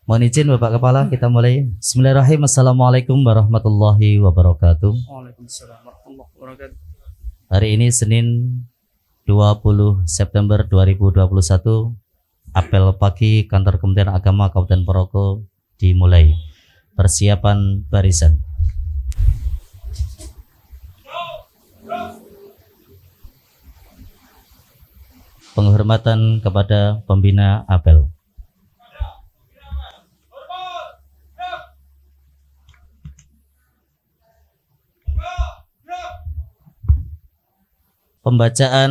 Mohon izin Bapak Kepala, kita mulai. Bismillahirrahmanirrahim. Assalamualaikum warahmatullahi wabarakatuh. Waalaikumsalam warahmatullahi wabarakatuh. Hari ini Senin 20 September 2021. Apel pagi Kantor Kementerian Agama Kabupaten Ponorogo dimulai. Persiapan barisan. Penghormatan kepada pembina apel. Pembacaan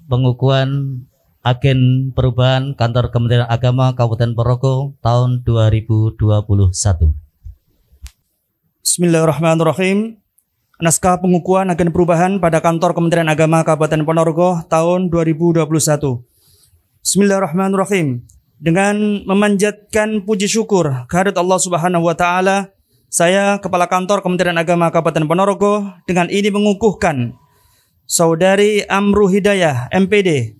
pengukuhan agen perubahan Kantor Kementerian Agama Kabupaten Ponorogo tahun 2021. Bismillahirrahmanirrahim. Naskah pengukuhan agen perubahan pada Kantor Kementerian Agama Kabupaten Ponorogo tahun 2021. Bismillahirrahmanirrahim. Dengan memanjatkan puji syukur kehadirat Allah Subhanahu wa taala, saya, Kepala Kantor Kementerian Agama Kabupaten Ponorogo, dengan ini mengukuhkan Saudari Amru Hidayah, MPD,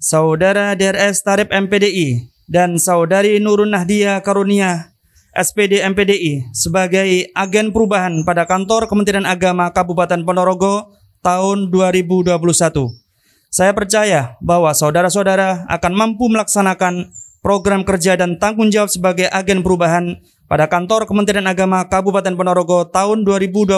Saudara DRS Tarib MPDI, dan Saudari Nurun Nahdia Karunia, SPD MPDI, sebagai agen perubahan pada Kantor Kementerian Agama Kabupaten Ponorogo tahun 2021. Saya percaya bahwa saudara-saudara akan mampu melaksanakan program kerja dan tanggung jawab sebagai agen perubahan pada Kantor Kementerian Agama Kabupaten Ponorogo tahun 2021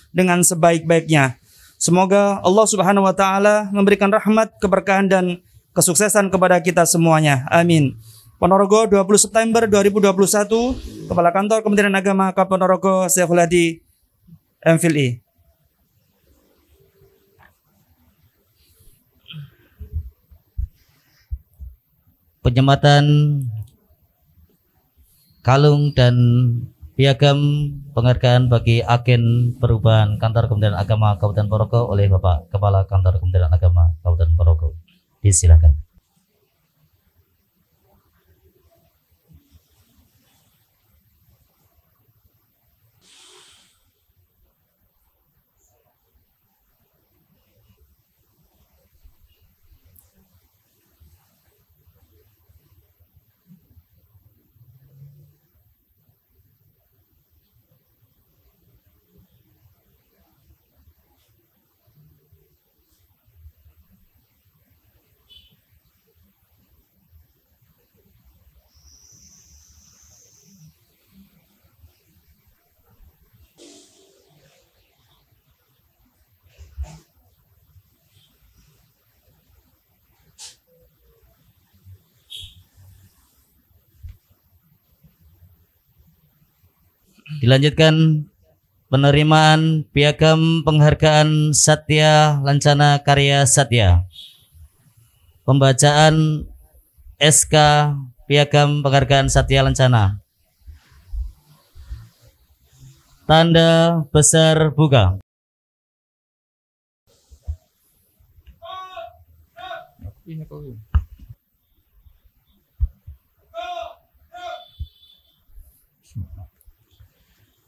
dengan sebaik-baiknya. Semoga Allah Subhanahu wa taala memberikan rahmat, keberkahan dan kesuksesan kepada kita semuanya. Amin. Ponorogo 20 September 2021, Kepala Kantor Kementerian Agama Kabupaten Ponorogo, Syekhul Hadi MPhilI. Penyematan kalung dan piagam penghargaan bagi agen perubahan Kantor Kementerian Agama Kabupaten Ponorogo oleh Bapak Kepala Kantor Kementerian Agama Kabupaten Ponorogo. Disilakan. Dilanjutkan penerimaan piagam penghargaan Satya Lancana Karya Satya. Pembacaan SK piagam penghargaan Satya Lancana. Tanda besar buka.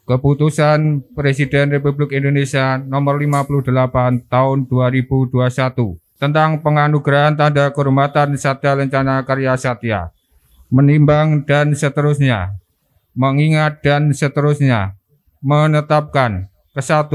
Keputusan Presiden Republik Indonesia Nomor 58 Tahun 2021 tentang penganugerahan Tanda Kehormatan Satya Lancana Karya Satya, menimbang dan seterusnya, mengingat dan seterusnya, menetapkan ke-1,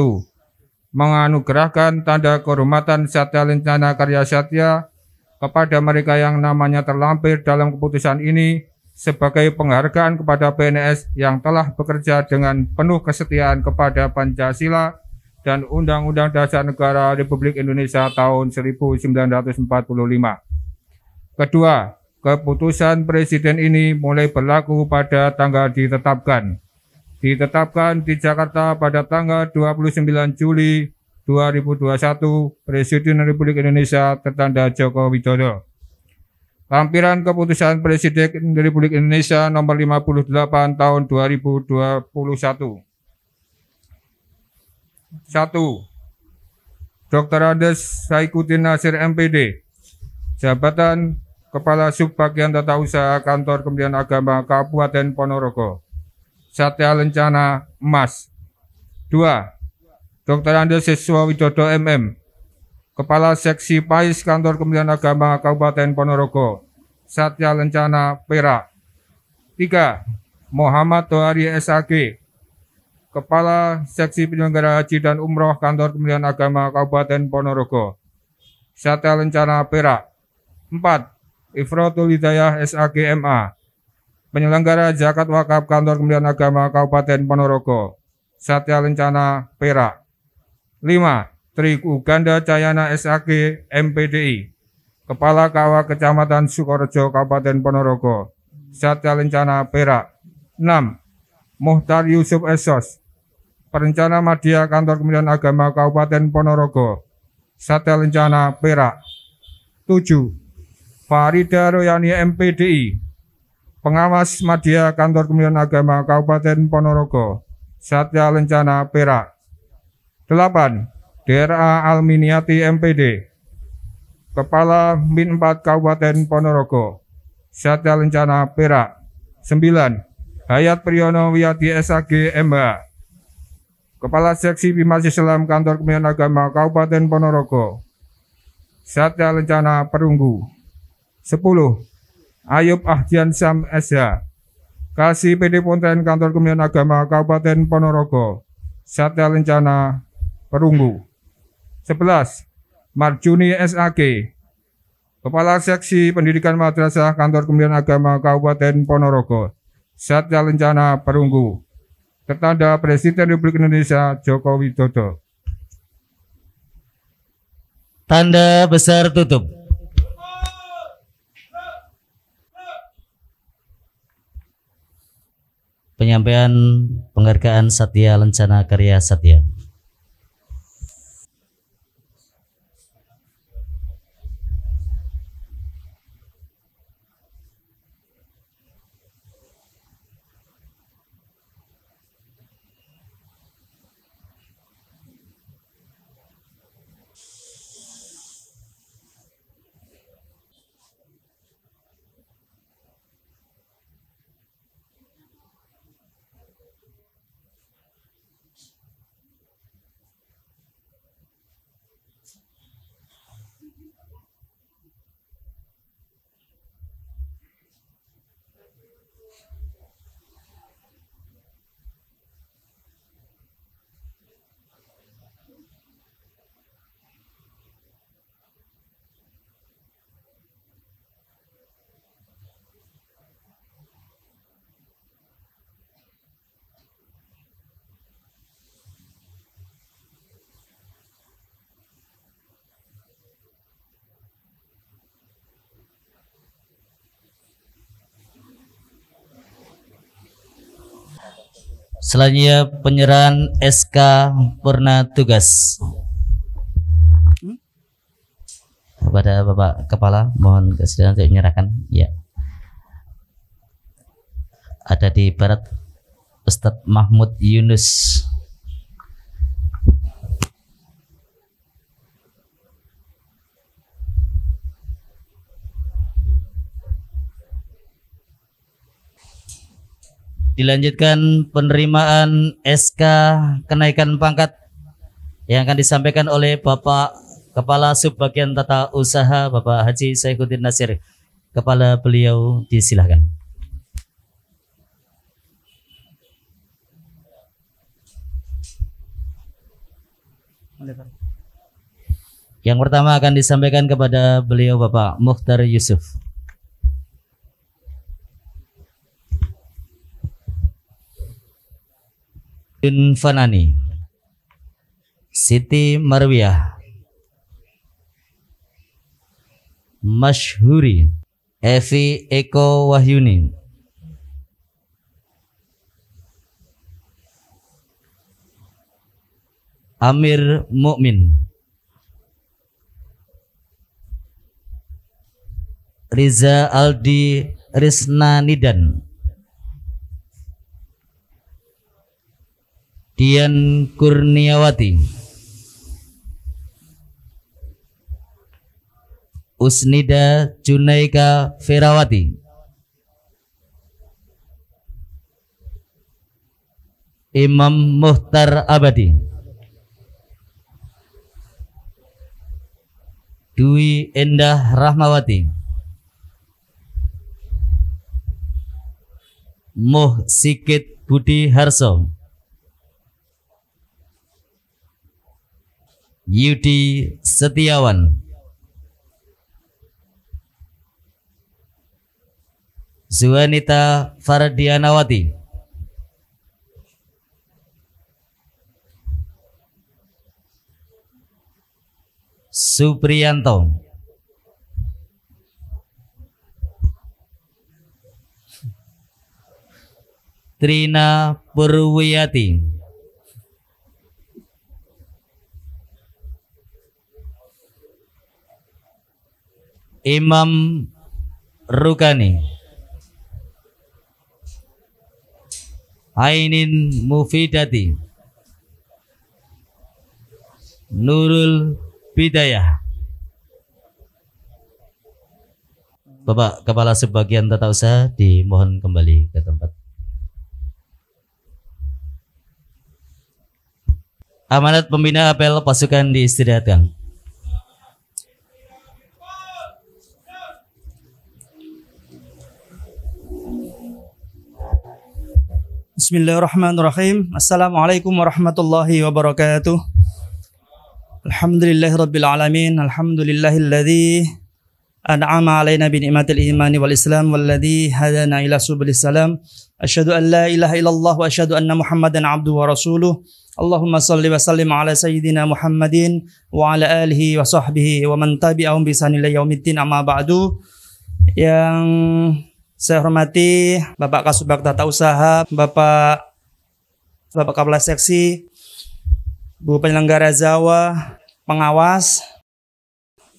menganugerahkan Tanda Kehormatan Satya Lancana Karya Satya kepada mereka yang namanya terlampir dalam keputusan ini sebagai penghargaan kepada PNS yang telah bekerja dengan penuh kesetiaan kepada Pancasila dan Undang-Undang Dasar Negara Republik Indonesia tahun 1945. Kedua, keputusan Presiden ini mulai berlaku pada tanggal ditetapkan. Ditetapkan di Jakarta pada tanggal 29 Juli 2021, Presiden Republik Indonesia tertanda Joko Widodo. Lampiran Keputusan Presiden Republik Indonesia Nomor 58 Tahun 2021. 1. Dr. Andes Saikuddin Nasir MPD, Jabatan Kepala Subbagian Tata Usaha Kantor Kementerian Agama Kabupaten Ponorogo, Satya Lancana Emas. 2. Dr. Andes Siswa Widodo MM, Kepala Seksi PAIS Kantor Kementerian Agama Kabupaten Ponorogo, Satya Lencana, Perak. 3. Muhammad Tohari SAG, Kepala Seksi Penyelenggara Haji dan Umroh Kantor Kementerian Agama Kabupaten Ponorogo, Satya Lencana, Perak. 4. Ifrotul Hidayah SAG MA, Penyelenggara Zakat Wakaf Kantor Kementerian Agama Kabupaten Ponorogo, Satya Lencana, Perak. 5. Tri Uganda Cayana SAG MPDI, Kepala Kawah Kecamatan Sukorejo Kabupaten Ponorogo, Satya Lencana, Perak. 6. Muhtar Yusuf Esos, Perencana Madya Kantor Kementerian Agama Kabupaten Ponorogo, Satya Lencana, Perak. 7. Farida Royani MPDI, Pengawas Madya Kantor Kementerian Agama Kabupaten Ponorogo, Satya Lencana, Perak. 8. DRA Alminiati MPD, Kepala Min 4 Kabupaten Ponorogo, Satya Lencana, Perak. 9. Hayat Priyono Wiyadi SAG MH, Kepala Seksi Bimas Islam Kantor Kementerian Agama Kabupaten Ponorogo, Satya Lencana, Perunggu. 10. Ayub Ahdian Syam SH, Kasih PD Ponten Kantor Kementerian Agama Kabupaten Ponorogo, Satya Lencana, Perunggu. 11. Marjuni SAG, Kepala Seksi Pendidikan Madrasah Kantor Kementerian Agama Kabupaten Ponorogo, Satya Lencana, Perunggu. Tertanda Presiden Republik Indonesia Joko Widodo. Tanda besar tutup. Penyampaian penghargaan Satya Lencana Karya Satya. Selanjutnya penyerahan SK Purna Tugas kepada Bapak Kepala, mohon kesediaan untuk menyerahkan. Ya, ada di barat Ustadz Mahmud Yunus. Dilanjutkan penerimaan SK kenaikan pangkat yang akan disampaikan oleh Bapak Kepala Subbagian Tata Usaha Bapak Haji Saifuddin Nasir. Kepala beliau disilahkan. Yang pertama akan disampaikan kepada beliau Bapak Mukhtar Yusuf. Fanani, Siti Marwiyah, Masyhuri, Evi Eko Wahyuni, Amir Mukmin, Riza Aldi Risnanidan, Dian Kurniawati, Usnida Junaika Ferawati, Imam Muhtar Abadi, Dwi Endah Rahmawati, Muh Sikit Budi Harso, Yudi Setiawan, Zuanita Fardianawati, Supriyanto, Trina Purwiyati, Imam Rukani, Ainin Mufidati, Nurul Bidayah. Bapak Kepala Subbagian Tata Usaha dimohon kembali ke tempat. Amanat pembina apel pasukan diistirahatkan. Bismillahirrahmanirrahim. Assalamualaikum warahmatullahi wabarakatuh. Alhamdulillahirabbil alamin. Alhamdulillahilladzi an'ama alaina bi ni'matil imani wal islam walladzi hadana ila subulis salam. Asyhadu an la ilaha illallah wa asyhadu anna Muhammadan abduhu wa rasuluh. Allahumma salli wa sallim ala sayyidina Muhammadin wa ala alihi wa sahbihi wa man tabi'ahum bi ihsan ila yaumiddin, amma ba'du. Yang saya hormati Bapak Kasubag Tata Usaha, Bapak Kepala Seksi, Bu Penyelenggara Zawa, Pengawas,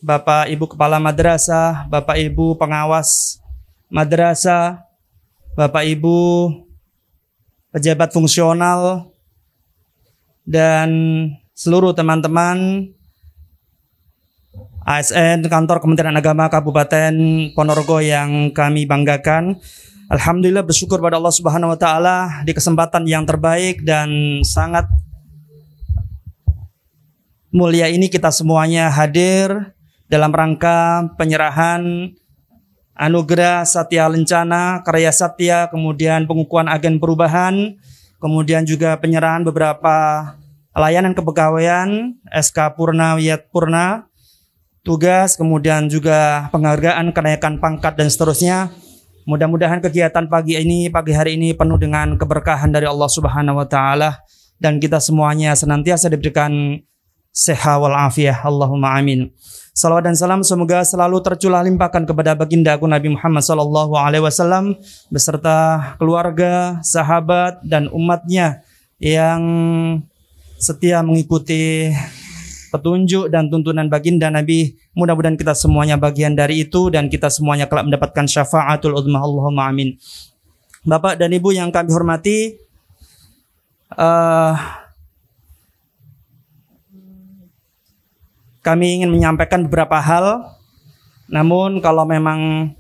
Bapak Ibu Kepala Madrasah, Bapak Ibu Pengawas Madrasah, Bapak Ibu Pejabat Fungsional, dan seluruh teman-teman ASN Kantor Kementerian Agama Kabupaten Ponorogo yang kami banggakan. Alhamdulillah, bersyukur pada Allah Subhanahu wa taala di kesempatan yang terbaik dan sangat mulia ini kita semuanya hadir dalam rangka penyerahan anugerah Satya Lencana, Karya Satya, kemudian pengukuhan agen perubahan, kemudian juga penyerahan beberapa layanan kepegawaian, SK Purna Wiyat Purna, tugas, kemudian juga penghargaan kenaikan pangkat dan seterusnya. Mudah-mudahan kegiatan pagi hari ini penuh dengan keberkahan dari Allah Subhanahu wa taala dan kita semuanya senantiasa diberikan sehat wal afiyah. Allahumma amin. Salawat dan salam semoga selalu tercurah limpahkan kepada baginda agung Nabi Muhammad SAW beserta keluarga, sahabat dan umatnya yang setia mengikuti petunjuk dan tuntunan baginda Nabi. Mudah-mudahan kita semuanya bagian dari itu dan kita semuanya kelak mendapatkan syafaatul uzma. Allahumma amin. Bapak dan Ibu yang kami hormati, kami ingin menyampaikan beberapa hal. Namun kalau memang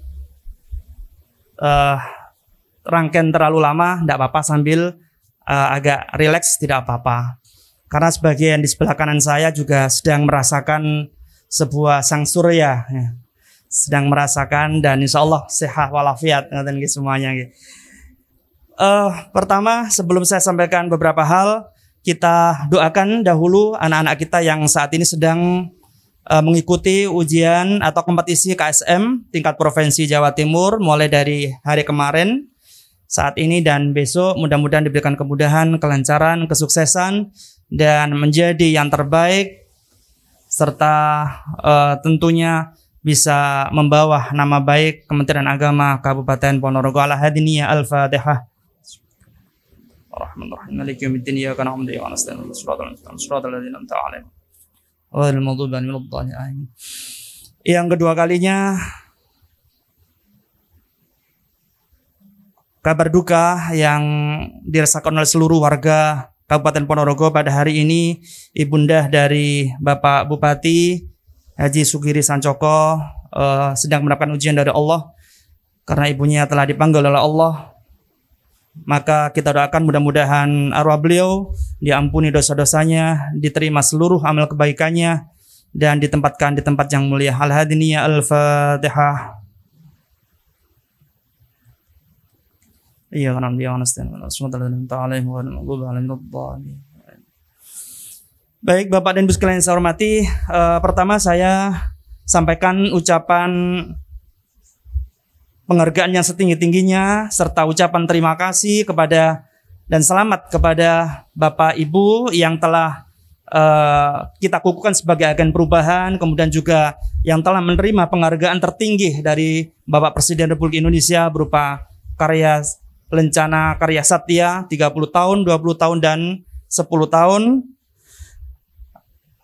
rangkaian terlalu lama, tidak apa-apa, sambil agak rileks, tidak apa-apa. Karena sebagian di sebelah kanan saya juga sedang merasakan sebuah sang surya, ya. Sedang merasakan dan insya Allah sehat walafiat semuanya. Pertama, sebelum saya sampaikan beberapa hal, kita doakan dahulu anak-anak kita yang saat ini sedang mengikuti ujian atau kompetisi KSM tingkat provinsi Jawa Timur mulai dari hari kemarin, saat ini dan besok. Mudah-mudahan diberikan kemudahan, kelancaran, kesuksesan dan menjadi yang terbaik, serta tentunya bisa membawa nama baik Kementerian Agama Kabupaten Ponorogo. Al-Hadiniyah Al-Fatihah. Ar-Rahmanir-Rahim. Maliki yaumiddin. Iyyaka na'budu wa iyyaka nasta'in. Shiratal ladzina an'amta 'alaihim ghairil maghdubi 'alaihim waladdallin. Yang kedua kalinya, kabar duka yang dirasakan oleh seluruh warga Kabupaten Ponorogo pada hari ini. Ibunda dari Bapak Bupati Haji Sugiri Sancoko sedang mendapatkan ujian dari Allah karena ibunya telah dipanggil oleh Allah. Maka kita doakan mudah-mudahan arwah beliau diampuni dosa-dosanya, diterima seluruh amal kebaikannya dan ditempatkan di tempat yang mulia. Al-Hadiniyah Al-Fatihah. Iya kan dia understand. Baik Bapak dan Ibu sekalian saya hormati, pertama saya sampaikan ucapan penghargaan yang setinggi-tingginya serta ucapan terima kasih kepada dan selamat kepada Bapak Ibu yang telah kita kukuhkan sebagai agen perubahan, kemudian juga yang telah menerima penghargaan tertinggi dari Bapak Presiden Republik Indonesia berupa karya Lencana Karya Satya 30 tahun, 20 tahun, dan 10 tahun,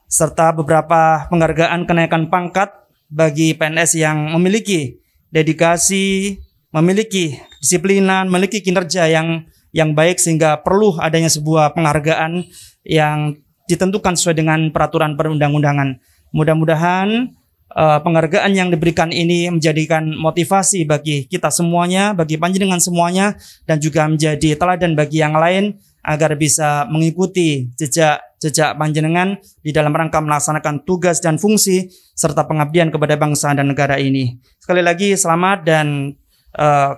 serta beberapa penghargaan kenaikan pangkat bagi PNS yang memiliki dedikasi, memiliki disiplinan, memiliki kinerja yang baik sehingga perlu adanya sebuah penghargaan yang ditentukan sesuai dengan peraturan perundang-undangan. Mudah-mudahan penghargaan yang diberikan ini menjadikan motivasi bagi kita semuanya, bagi panjenengan semuanya, dan juga menjadi teladan bagi yang lain agar bisa mengikuti jejak panjenengan di dalam rangka melaksanakan tugas dan fungsi serta pengabdian kepada bangsa dan negara ini. Sekali lagi selamat dan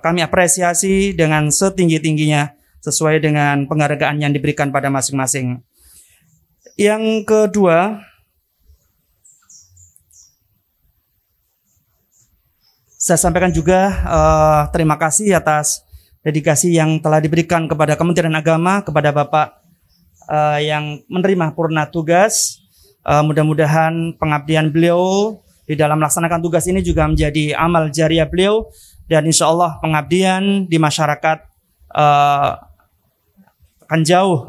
kami apresiasi dengan setinggi-tingginya sesuai dengan penghargaan yang diberikan pada masing-masing. Yang kedua, saya sampaikan juga terima kasih atas dedikasi yang telah diberikan kepada Kementerian Agama, kepada Bapak yang menerima purna tugas. Mudah-mudahan pengabdian beliau di dalam melaksanakan tugas ini juga menjadi amal jariah beliau, dan insya Allah pengabdian di masyarakat akan jauh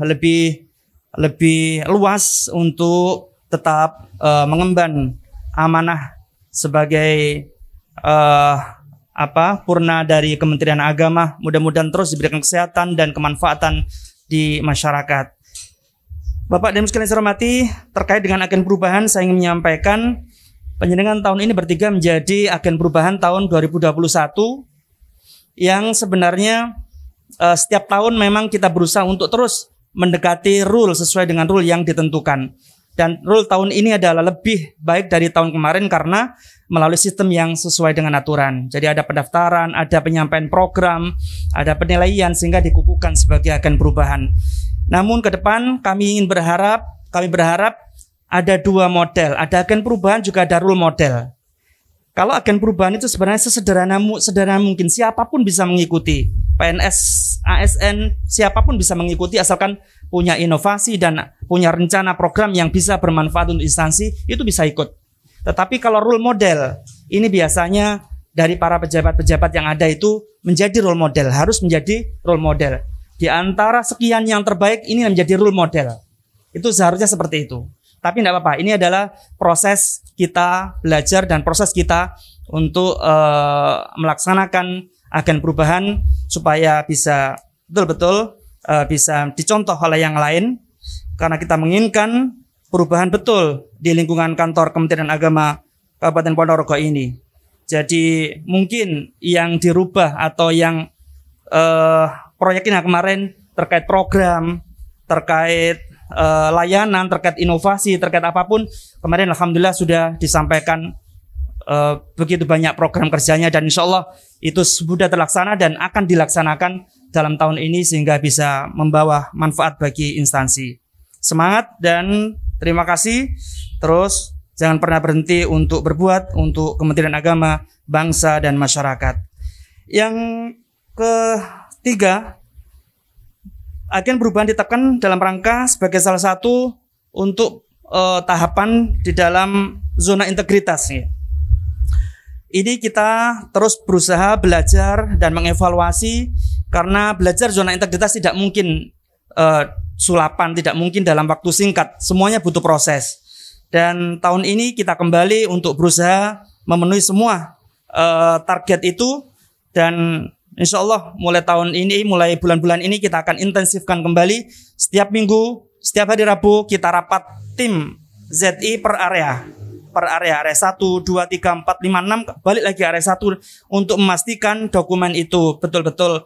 lebih luas untuk tetap mengemban amanah sebagai purna dari Kementerian Agama. Mudah-mudahan terus diberikan kesehatan dan kemanfaatan di masyarakat. Bapak dan Ibu sekalian saya hormati, terkait dengan agen perubahan saya ingin menyampaikan panjenengan tahun ini bertiga menjadi agen perubahan tahun 2021 yang sebenarnya setiap tahun memang kita berusaha untuk terus mendekati rule sesuai dengan rule yang ditentukan. Dan rule tahun ini adalah lebih baik dari tahun kemarin karena melalui sistem yang sesuai dengan aturan. Jadi ada pendaftaran, ada penyampaian program, ada penilaian sehingga dikukuhkan sebagai agen perubahan. Namun ke depan kami berharap ada dua model, ada agen perubahan juga ada rule model. Kalau agen perubahan itu sebenarnya sesederhana mungkin, siapapun bisa mengikuti. PNS, ASN, siapapun bisa mengikuti asalkan punya inovasi dan punya rencana program yang bisa bermanfaat untuk instansi, itu bisa ikut. Tetapi kalau role model, ini biasanya dari para pejabat-pejabat yang ada itu menjadi role model, harus menjadi role model. Di antara sekian yang terbaik, ini menjadi role model. Itu seharusnya seperti itu. Tapi tidak apa-apa, ini adalah proses kita belajar dan proses kita untuk melaksanakan agen perubahan supaya bisa betul-betul bisa dicontoh oleh yang lain, karena kita menginginkan perubahan betul di lingkungan kantor Kementerian Agama Kabupaten Ponorogo ini. Jadi mungkin yang dirubah atau yang proyek ini kemarin terkait program, terkait layanan, terkait inovasi, terkait apapun, kemarin alhamdulillah sudah disampaikan begitu banyak program kerjanya, dan insya Allah itu sudah terlaksana dan akan dilaksanakan dalam tahun ini sehingga bisa membawa manfaat bagi instansi. Semangat dan terima kasih. Terus jangan pernah berhenti untuk berbuat untuk Kementerian Agama, bangsa dan masyarakat. Yang ketiga, agen perubahan ditetapkan dalam rangka sebagai salah satu untuk tahapan di dalam zona integritas. Ini kita terus berusaha belajar dan mengevaluasi, karena belajar zona integritas tidak mungkin sulapan, tidak mungkin dalam waktu singkat, semuanya butuh proses. Dan tahun ini kita kembali untuk berusaha memenuhi semua target itu, dan insya Allah mulai tahun ini, mulai bulan-bulan ini kita akan intensifkan kembali. Setiap minggu, setiap hari Rabu kita rapat tim ZI per area 1, 2, 3, 4, 5, 6, balik lagi area 1 untuk memastikan dokumen itu betul-betul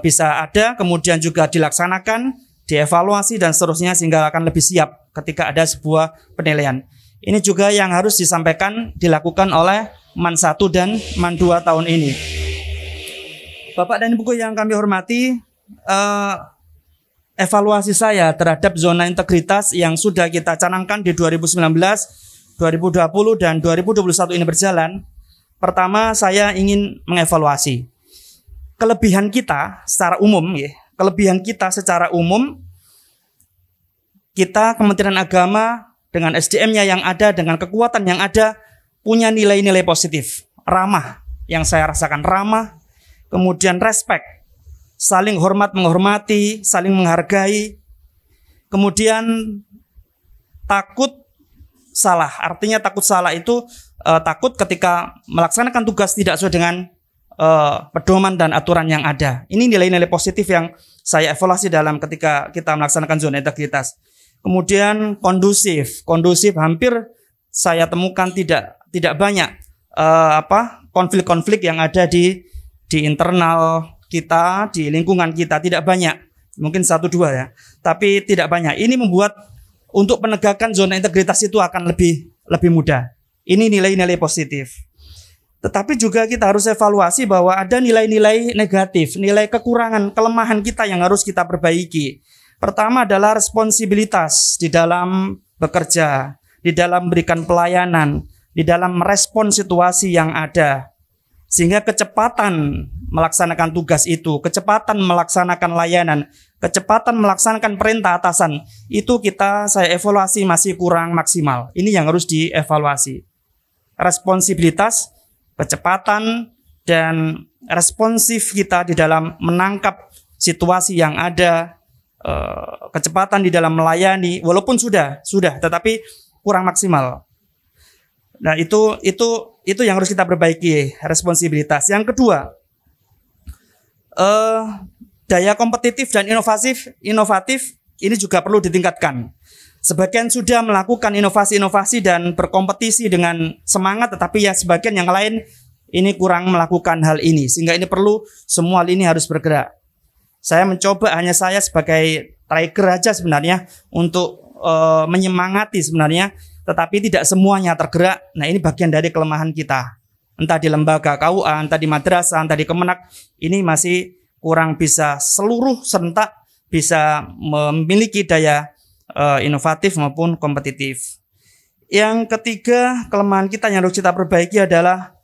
bisa ada, kemudian juga dilaksanakan, dievaluasi dan seterusnya sehingga akan lebih siap ketika ada sebuah penilaian. Ini juga yang harus disampaikan dilakukan oleh MAN 1 dan MAN 2 tahun ini. Bapak dan Ibu yang kami hormati, evaluasi saya terhadap zona integritas yang sudah kita canangkan di 2019, 2020 dan 2021 ini berjalan. Pertama, saya ingin mengevaluasi kelebihan kita secara umum, ya. Kelebihan kita secara umum, kita Kementerian Agama dengan SDM-nya yang ada, dengan kekuatan yang ada, punya nilai-nilai positif, ramah, yang saya rasakan ramah, kemudian respect, saling hormat menghormati, saling menghargai, kemudian takut salah. Artinya takut salah itu takut ketika melaksanakan tugas tidak sesuai dengan pedoman dan aturan yang ada. Ini nilai-nilai positif yang saya evaluasi dalam ketika kita melaksanakan zona integritas. Kemudian kondusif hampir saya temukan tidak banyak konflik-konflik yang ada di internal kita, di lingkungan kita, tidak banyak, mungkin 1-2 ya, tapi tidak banyak. Ini membuat untuk penegakan zona integritas itu akan lebih mudah. Ini nilai-nilai positif. Tetapi juga kita harus evaluasi bahwa ada nilai-nilai negatif, nilai kekurangan, kelemahan kita yang harus kita perbaiki. Pertama adalah responsibilitas di dalam bekerja, di dalam memberikan pelayanan, di dalam merespon situasi yang ada. Sehingga kecepatan melaksanakan tugas itu, kecepatan melaksanakan layanan, kecepatan melaksanakan perintah atasan, itu saya evaluasi masih kurang maksimal. Ini yang harus dievaluasi. Responsibilitas, kecepatan, dan responsif kita di dalam menangkap situasi yang ada, kecepatan di dalam melayani, walaupun sudah, tetapi kurang maksimal. Nah, itu yang harus kita perbaiki, responsibilitas. Yang kedua, daya kompetitif dan inovatif ini juga perlu ditingkatkan. Sebagian sudah melakukan inovasi-inovasi dan berkompetisi dengan semangat, tetapi ya sebagian yang lain ini kurang melakukan hal ini, sehingga ini perlu semua lini harus bergerak. Saya mencoba hanya saya sebagai trigger aja sebenarnya untuk menyemangati sebenarnya, tetapi tidak semuanya tergerak. Nah, ini bagian dari kelemahan kita. Entah di lembaga KUA, entah di madrasah, entah di Kemenak, ini masih kurang bisa seluruh serentak bisa memiliki daya inovatif maupun kompetitif. Yang ketiga, kelemahan kita yang harus kita perbaiki adalah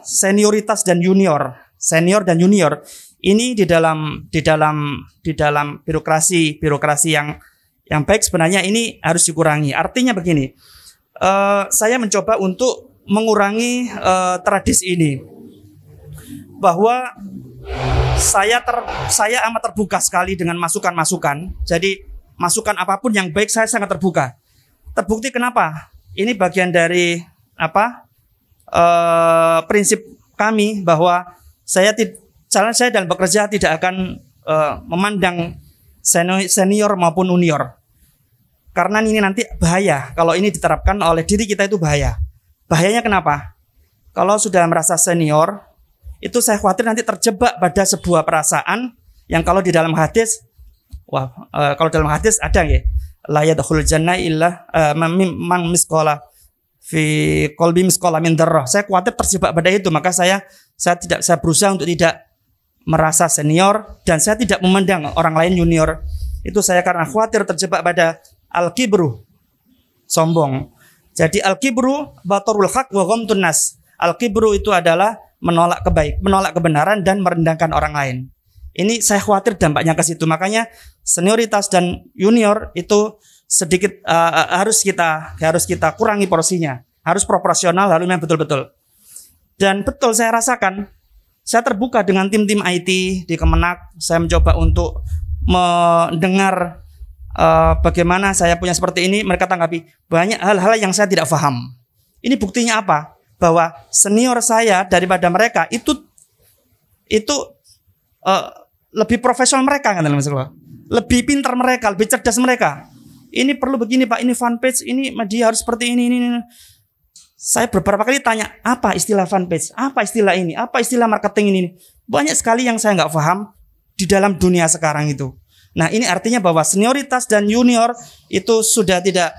senioritas dan junior. Senior dan junior ini di dalam birokrasi yang baik sebenarnya ini harus dikurangi. Artinya begini, saya mencoba untuk mengurangi tradisi ini, bahwa saya amat terbuka sekali dengan masukan-masukan. Jadi masukan apapun yang baik saya sangat terbuka. Terbukti kenapa? Ini bagian dari prinsip kami bahwa saya dalam bekerja tidak akan memandang senior maupun junior. Karena ini nanti bahaya. Kalau ini diterapkan oleh diri kita itu bahaya. Bahayanya kenapa? Kalau sudah merasa senior, itu saya khawatir nanti terjebak pada sebuah perasaan yang kalau di dalam hadis, kalau dalam hadis ada ya, la yadkhulul jannah illa man misqala fi qalbi misqala min dzarrah. Saya khawatir terjebak pada itu, maka saya berusaha untuk tidak merasa senior dan saya tidak memandang orang lain junior. Itu saya karena khawatir terjebak pada al-kibru, sombong. Jadi al-kibru batarul haq wa ghamtun nas. Al-kibru itu adalah menolak kebenaran dan merendahkan orang lain. Ini saya khawatir dampaknya ke situ. Makanya senioritas dan junior itu sedikit harus kita kurangi porsinya. Harus proporsional, lalu memang betul-betul. Dan betul saya rasakan, saya terbuka dengan tim-tim IT di Kemenak. Saya mencoba untuk mendengar bagaimana saya punya seperti ini. Mereka tanggapi banyak hal-hal yang saya tidak paham. Ini buktinya apa? Bahwa senior saya daripada mereka itu lebih profesional mereka, lebih pintar mereka, lebih cerdas mereka. Ini perlu begini Pak, ini fanpage, ini media harus seperti ini. Saya beberapa kali tanya, apa istilah fanpage, apa istilah ini, apa istilah marketing ini. Banyak sekali yang saya nggak paham di dalam dunia sekarang itu. Nah, ini artinya bahwa senioritas dan junior itu sudah tidak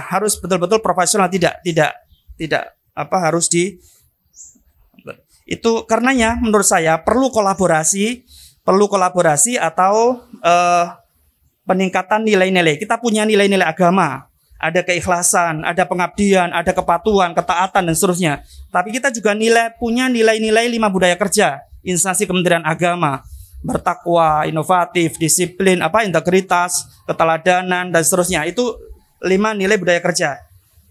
harus betul-betul profesional, tidak harus di. Itu karenanya menurut saya perlu kolaborasi atau peningkatan nilai-nilai. Kita punya nilai-nilai agama, ada keikhlasan, ada pengabdian, ada kepatuhan, ketaatan dan seterusnya. Tapi kita juga punya nilai-nilai 5 budaya kerja instansi Kementerian Agama, bertakwa, inovatif, disiplin, integritas, keteladanan dan seterusnya. Itu 5 nilai budaya kerja.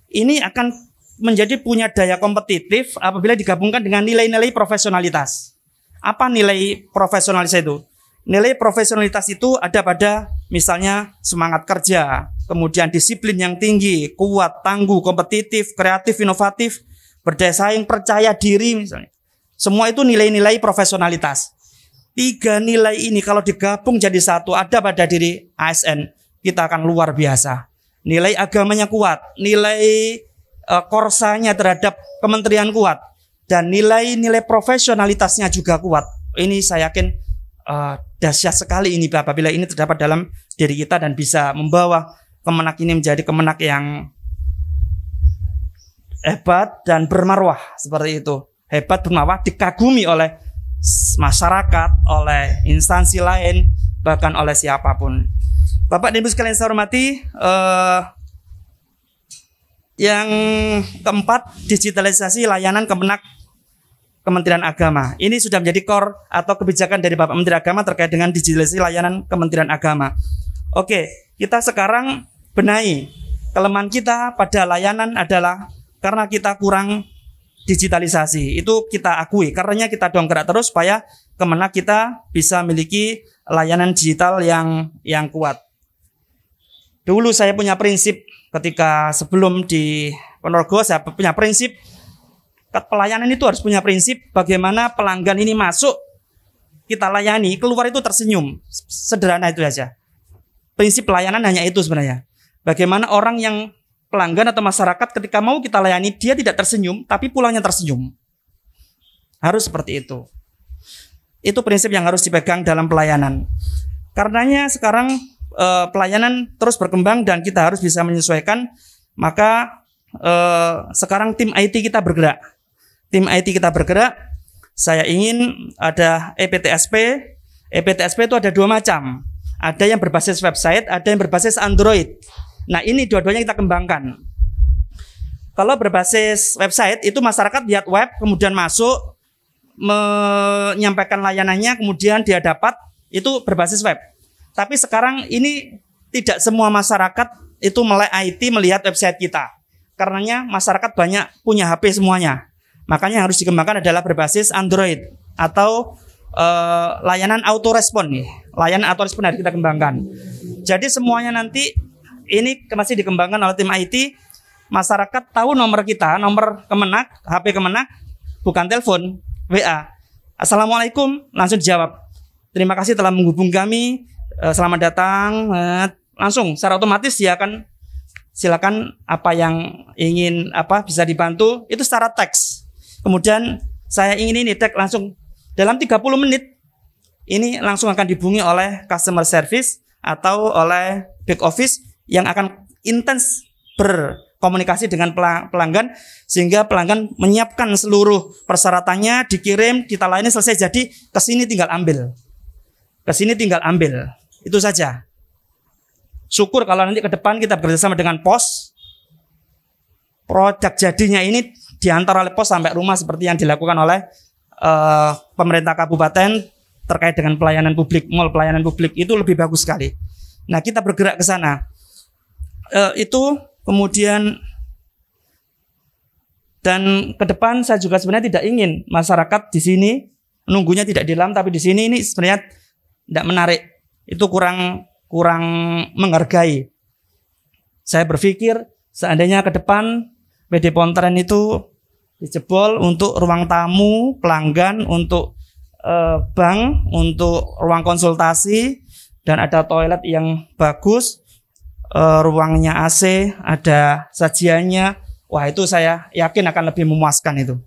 Ini akan menjadi punya daya kompetitif apabila digabungkan dengan nilai-nilai profesionalitas. Apa nilai profesionalitas itu? Nilai profesionalitas itu ada pada misalnya semangat kerja, kemudian disiplin yang tinggi, kuat, tangguh, kompetitif, kreatif, inovatif, berdaya saing, percaya diri misalnya. Semua itu nilai-nilai profesionalitas. 3 nilai ini kalau digabung jadi satu ada pada diri ASN, kita akan luar biasa. Nilai agamanya kuat, nilai korsanya terhadap kementerian kuat, dan nilai-nilai profesionalitasnya juga kuat. Ini saya yakin dahsyat sekali ini apabila ini terdapat dalam diri kita dan bisa membawa Kemenak ini menjadi Kemenak yang hebat dan bermarwah seperti itu. Hebat, bermarwah, dikagumi oleh masyarakat, oleh instansi lain, bahkan oleh siapapun. Bapak dan Ibu sekalian saya hormati, yang keempat, digitalisasi layanan Kemenak Kementerian Agama. Ini sudah menjadi core atau kebijakan dari Bapak Menteri Agama terkait dengan digitalisasi layanan Kementerian Agama. Oke, kita sekarang benahi. Kelemahan kita pada layanan adalah karena kita kurang digitalisasi. Itu kita akui. Karenanya kita dongkrak terus supaya Kemenak kita bisa memiliki layanan digital yang kuat. Dulu saya punya prinsip ketika sebelum di Ponorogo, saya punya prinsip pelayanan itu harus punya prinsip bagaimana pelanggan ini masuk, kita layani, keluar itu tersenyum. Sederhana itu saja. Prinsip pelayanan hanya itu sebenarnya. Bagaimana orang yang pelanggan atau masyarakat ketika mau kita layani, dia tidak tersenyum, tapi pulangnya tersenyum. Harus seperti itu. Itu prinsip yang harus dipegang dalam pelayanan. Karenanya sekarang pelayanan terus berkembang dan kita harus bisa menyesuaikan. Maka sekarang tim IT kita bergerak. Saya ingin ada EPTSP. EPTSP itu ada 2 macam. Ada yang berbasis website, ada yang berbasis Android. Nah, ini dua-duanya kita kembangkan. Kalau berbasis website itu masyarakat lihat web, kemudian masuk, menyampaikan layanannya, kemudian dia dapat, itu berbasis web. Tapi sekarang ini tidak semua masyarakat itu melek IT melihat website kita. Karenanya masyarakat banyak punya HP semuanya. Makanya yang harus dikembangkan adalah berbasis Android atau layanan autorespon nih. Layanan autorespon harus kita kembangkan. Jadi semuanya nanti ini masih dikembangkan oleh tim IT. Masyarakat tahu nomor kita, nomor Kemenak, HP Kemenak, bukan telepon, WA. Assalamualaikum, langsung dijawab. Terima kasih telah menghubungi kami. Selamat datang. Langsung secara otomatis dia akan silakan apa yang ingin bisa dibantu itu secara teks. Kemudian saya ingin ini teks langsung dalam 30 menit ini langsung akan dihubungi oleh customer service atau oleh back office yang akan intens berkomunikasi dengan pelanggan sehingga pelanggan menyiapkan seluruh persyaratannya, dikirim, kita layani selesai, jadi kesini tinggal ambil. Itu saja. Syukur kalau nanti ke depan kita bekerjasama dengan pos, produk jadinya ini diantar oleh pos sampai rumah seperti yang dilakukan oleh pemerintah kabupaten terkait dengan pelayanan publik, mall pelayanan publik itu lebih bagus sekali. Nah, kita bergerak ke sana. Itu kemudian dan ke depan saya juga sebenarnya tidak ingin masyarakat di sini nunggunya tidak di dalam, tapi di sini ini sebenarnya tidak menarik. Itu kurang menghargai. Saya berpikir seandainya ke depan PD Pontren itu dijebol untuk ruang tamu pelanggan, untuk bank, untuk ruang konsultasi, dan ada toilet yang bagus, ruangnya AC, ada sajiannya. Wah, itu saya yakin akan lebih memuaskan itu.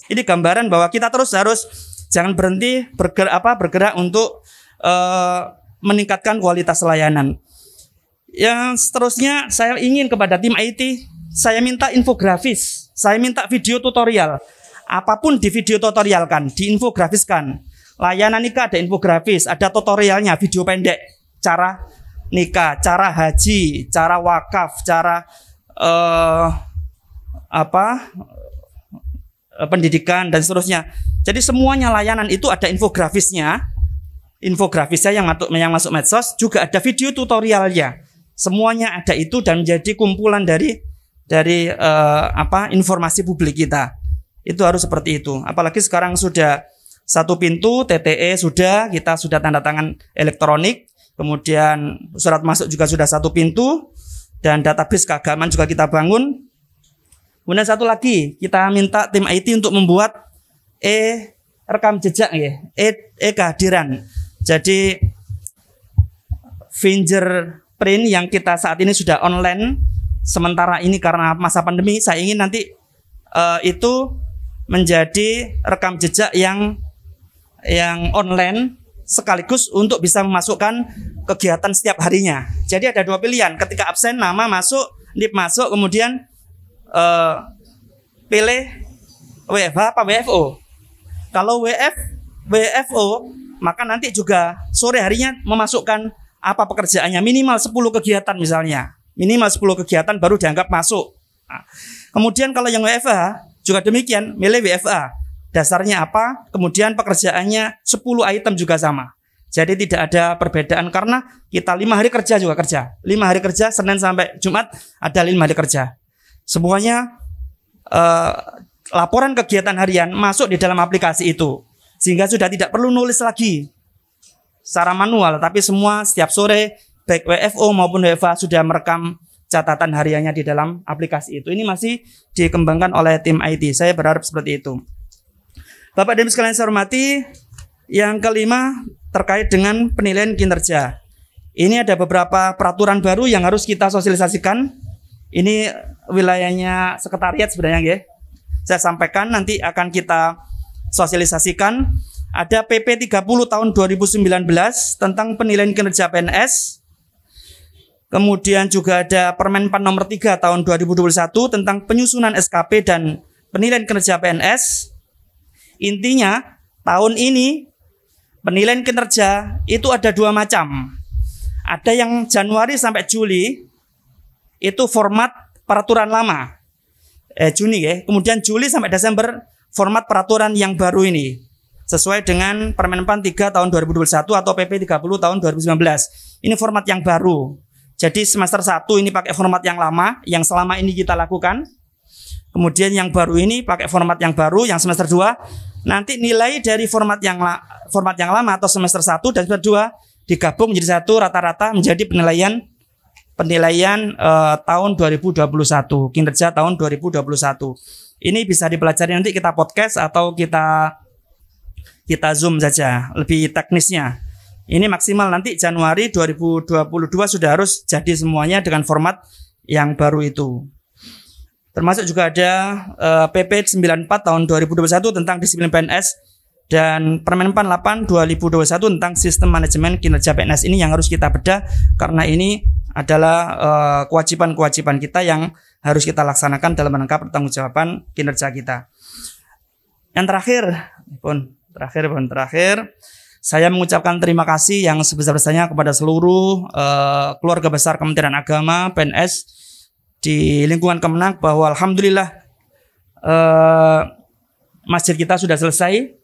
Ini gambaran bahwa kita terus harus jangan berhenti bergerak untuk meningkatkan kualitas layanan. Yang seterusnya saya ingin kepada tim IT, saya minta infografis, saya minta video tutorial. apapun di video tutorialkan, diinfografiskan. Layanan nikah ada infografis, ada tutorialnya, video pendek, cara nikah, cara haji, cara wakaf, cara pendidikan dan seterusnya. Jadi semuanya layanan itu ada infografisnya. Infografisnya yang masuk medsos, juga ada video tutorialnya. Semuanya ada itu dan menjadi kumpulan dari informasi publik kita. Itu harus seperti itu. Apalagi sekarang sudah satu pintu, TTE kita sudah tanda tangan elektronik. Kemudian surat masuk juga sudah satu pintu, dan database keagamaan juga kita bangun. Kemudian satu lagi, kita minta tim IT untuk membuat rekam jejak ya, kehadiran. Jadi fingerprint yang kita saat ini sudah online, sementara ini karena masa pandemi, saya ingin nanti itu menjadi rekam jejak yang online, sekaligus untuk bisa memasukkan kegiatan setiap harinya. Jadi ada dua pilihan, ketika absen nama masuk, NIP masuk, kemudian pilih WFH apa WFO. Kalau WFO, maka nanti juga sore harinya memasukkan apa pekerjaannya, minimal 10 kegiatan misalnya. Minimal 10 kegiatan baru dianggap masuk. Nah, kemudian kalau yang WFH juga demikian, milih WFA. Dasarnya apa? Kemudian pekerjaannya 10 item juga sama. Jadi tidak ada perbedaan karena kita 5 hari kerja juga kerja. 5 hari kerja, Senin sampai Jumat ada 5 hari kerja. Semuanya laporan kegiatan harian masuk di dalam aplikasi itu. Sehingga sudah tidak perlu nulis lagi secara manual, tapi semua setiap sore baik WFO maupun WFA sudah merekam catatan hariannya di dalam aplikasi itu. Ini masih dikembangkan oleh tim IT. Saya berharap seperti itu. Bapak dan Ibu sekalian saya hormati, yang kelima terkait dengan penilaian kinerja. Ini ada beberapa peraturan baru yang harus kita sosialisasikan. Ini wilayahnya sekretariat sebenarnya ya. Saya sampaikan, nanti akan kita sosialisasikan. Ada PP 30 tahun 2019 tentang penilaian kinerja PNS. Kemudian juga ada Permenpan nomor 3 tahun 2021 tentang penyusunan SKP dan penilaian kinerja PNS. Intinya tahun ini penilaian kinerja itu ada 2 macam. Ada yang Januari sampai Juli itu format peraturan lama. Juni ya. Kemudian Juli sampai Desember format peraturan yang baru ini. Sesuai dengan Permenpan 3 tahun 2021 atau PP 30 tahun 2019. Ini format yang baru. Jadi semester 1 ini pakai format yang lama, yang selama ini kita lakukan. Kemudian yang baru ini pakai format yang baru, yang semester 2. Nanti nilai dari format yang lama atau semester 1 dan semester 2 digabung menjadi satu, rata-rata menjadi penilaian tahun 2021, kinerja tahun 2021. Ini bisa dipelajari, nanti kita podcast atau kita Zoom saja, lebih teknisnya. Ini maksimal nanti Januari 2022 sudah harus jadi semuanya dengan format yang baru itu. Termasuk juga ada PP 94 tahun 2021 tentang disiplin PNS dan Permenpan 8 2021 tentang sistem manajemen kinerja PNS. Ini yang harus kita bedah karena ini adalah kewajiban-kewajiban kita yang harus kita laksanakan dalam rangka pertanggungjawaban kinerja kita. Yang terakhir, saya mengucapkan terima kasih yang sebesar-besarnya kepada seluruh keluarga besar Kementerian Agama, PNS di lingkungan Kemenang, bahwa alhamdulillah masjid kita sudah selesai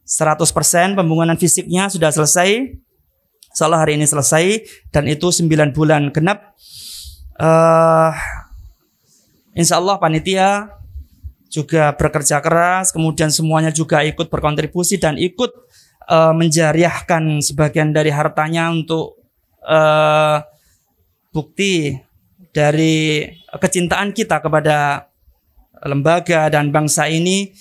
100%, pembangunan fisiknya sudah selesai. Insyaallah hari ini selesai dan itu 9 bulan genap. Insyaallah panitia juga bekerja keras, kemudian semuanya juga ikut berkontribusi dan ikut menjariahkan sebagian dari hartanya untuk bukti dari kecintaan kita kepada lembaga dan bangsa ini.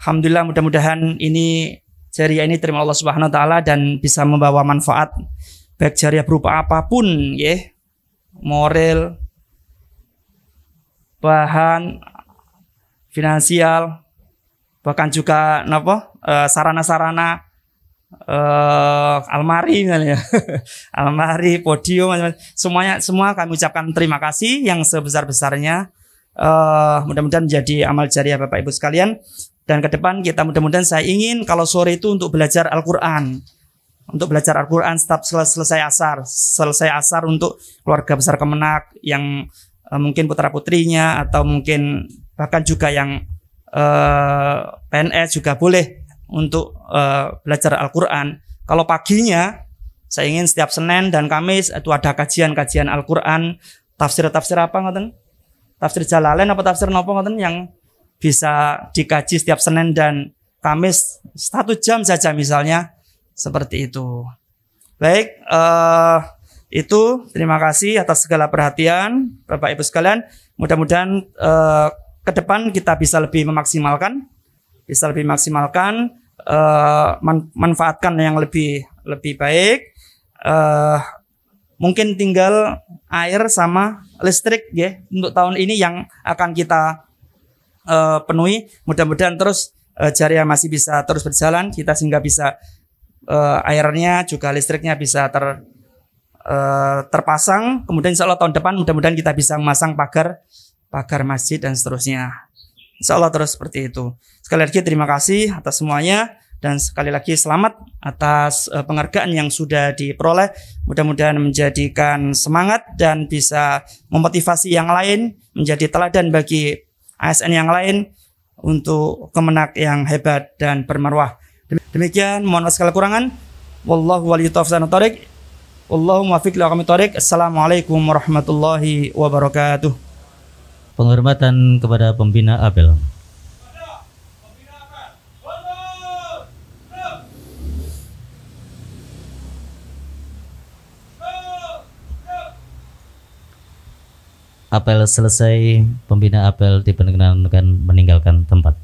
Alhamdulillah, mudah-mudahan ini jariah ini terima Allah Subhanahu wa taala dan bisa membawa manfaat baik jariah berupa apapun ya, moral, bahan, finansial, bahkan juga sarana-sarana almari misalnya. Almari, podium, semua kami ucapkan terima kasih yang sebesar-besarnya mudah-mudahan menjadi amal jariah Bapak Ibu sekalian. Dan ke depan kita mudah-mudahan saya ingin kalau sore itu untuk belajar Al-Quran. Untuk belajar Al-Quran setiap selesai asar untuk keluarga besar Kemenak yang mungkin putra-putrinya atau mungkin bahkan juga yang PNS juga boleh untuk belajar Al-Quran. Kalau paginya saya ingin setiap Senin dan Kamis itu ada kajian-kajian Al-Quran, tafsir-tafsir apa ngoten? Tafsir Jalalain apa tafsir nopo ngoten yang bisa dikaji setiap Senin dan Kamis 1 jam saja misalnya. Seperti itu. Baik, itu terima kasih atas segala perhatian Bapak Ibu sekalian. Mudah-mudahan ke depan kita bisa lebih memaksimalkan, manfaatkan yang lebih baik. Mungkin tinggal air sama listrik ya untuk tahun ini yang akan kita penuhi. Mudah-mudahan terus jariah masih bisa terus berjalan kita sehingga bisa airnya juga listriknya bisa terpasang. Kemudian insya Allah tahun depan mudah-mudahan kita bisa memasang pagar masjid dan seterusnya. Insya Allah terus seperti itu. Sekali lagi terima kasih atas semuanya dan sekali lagi selamat atas penghargaan yang sudah diperoleh. Mudah-mudahan menjadikan semangat dan bisa memotivasi yang lain, menjadi teladan bagi ASN yang lain untuk Kemenak yang hebat dan bermarwah. Demikian, mohon maaf segala kurangan. Wallahu waliyyu taufiq wa thariq. Wallahu muwaffiq li aqwamit thariq. Assalamualaikum warahmatullahi wabarakatuh. Penghormatan kepada pembina apel. Apel selesai, pembina apel diperkenankan meninggalkan tempat.